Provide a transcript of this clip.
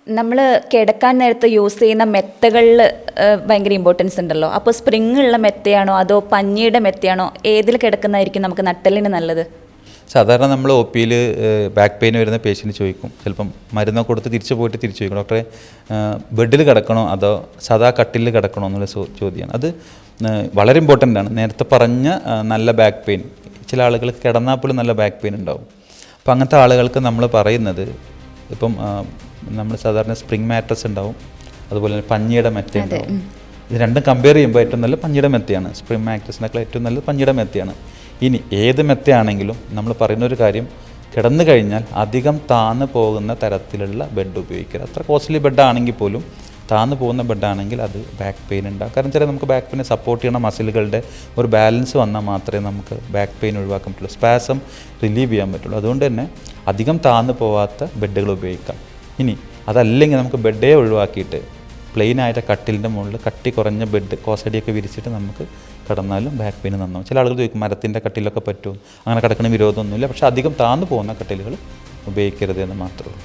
നമ്മൾ കിടക്കാൻ നേരത്ത് യൂസ് ചെയ്യുന്ന മെത്തകളിൽ ഭയങ്കര ഇമ്പോർട്ടൻസ് ഉണ്ടല്ലോ. അപ്പോൾ സ്പ്രിങ് ഉള്ള മെത്തയാണോ അതോ പഞ്ഞിയുടെ മെത്തയാണോ, ഏതിൽ കിടക്കുന്നതായിരിക്കും നമുക്ക് നട്ടലിന് നല്ലത്? സാധാരണ നമ്മൾ ഒ പിയിൽ ബാക്ക് പെയിൻ വരുന്ന പേഷ്യൻറ്റ് ചോദിക്കും, ചിലപ്പം മരുന്നൊക്കെ കൊടുത്ത് തിരിച്ചു പോയിട്ട് തിരിച്ചു ചോദിക്കും, ഡോക്ടറെ ബെഡിൽ കിടക്കണോ അതോ സാധാ കട്ടിലിൽ കിടക്കണോ എന്നുള്ള ചോദ്യമാണ്. അത് വളരെ ഇമ്പോർട്ടൻ്റ് ആണ്. നേരത്തെ പറഞ്ഞ നല്ല ബാക്ക് പെയിൻ, ചില ആളുകൾ കിടന്നാൽ പോലും നല്ല ബാക്ക് പെയിൻ ഉണ്ടാവും. അപ്പോൾ അങ്ങനത്തെ ആളുകൾക്ക് നമ്മൾ പറയുന്നത്, ഇപ്പം നമ്മൾ സാധാരണ സ്പ്രിങ് മാട്രസ് ഉണ്ടാവും, അതുപോലെ തന്നെ പഞ്ഞിയുടെ മെത്ത ഉണ്ടാവും. ഇത് രണ്ടും കമ്പയർ ചെയ്യുമ്പോൾ ഏറ്റവും നല്ല പഞ്ഞിയുടെ മെത്തയാണ്. സ്പ്രിങ് മാട്രസിനേക്കാൾ ഏറ്റവും നല്ലത് പഞ്ഞിയുടെ മെത്തയാണ്. ഇനി ഏത് മെത്തയാണെങ്കിലും നമ്മൾ പറയുന്നൊരു കാര്യം, കിടന്നു കഴിഞ്ഞാൽ അധികം താന്ന് പോകുന്ന തരത്തിലുള്ള ബെഡ് ഉപയോഗിക്കുക. അത്ര കോസ്റ്റ്ലി ബെഡാണെങ്കിൽ പോലും താന്ന് പോകുന്ന ബെഡാണെങ്കിൽ അത് ബാക്ക് പെയിൻ ഉണ്ടാകും. കാരണം ചില നമുക്ക് ബാക്ക് പെയിനെ സപ്പോർട്ട് ചെയ്യുന്ന മസിലുകളുടെ ഒരു ബാലൻസ് വന്നാൽ മാത്രമേ നമുക്ക് ബാക്ക് പെയിൻ ഒഴിവാക്കാൻ പറ്റുള്ളൂ, സ്പാസം റിലീവ് ചെയ്യാൻ പറ്റുള്ളൂ. അതുകൊണ്ട് തന്നെ അധികം താന്ന് പോവാത്ത ബെഡുകൾ ഉപയോഗിക്കാം. ഇനി അതല്ലെങ്കിൽ നമുക്ക് ബെഡേ ഒഴിവാക്കിയിട്ട് പ്ലെയിൻ ആയിട്ട് കട്ടിലിൻ്റെ മുകളിൽ കട്ടി കുറഞ്ഞ ബെഡ് കോസടിയൊക്കെ വിരിച്ചിട്ട് നമുക്ക് കിടന്നാലും ബാക്ക് പെയിൻ നന്നാവും. ചില ആളുകൾ ചോദിക്കും മരത്തിൻ്റെ കട്ടിലൊക്കെ പറ്റും, അങ്ങനെ കിടക്കണ വിരോധമൊന്നുമില്ല. പക്ഷേ അധികം താന്ന് പോകുന്ന കട്ടിലുകൾ ഉപയോഗിക്കരുത് എന്ന് മാത്രമേ ഉള്ളൂ.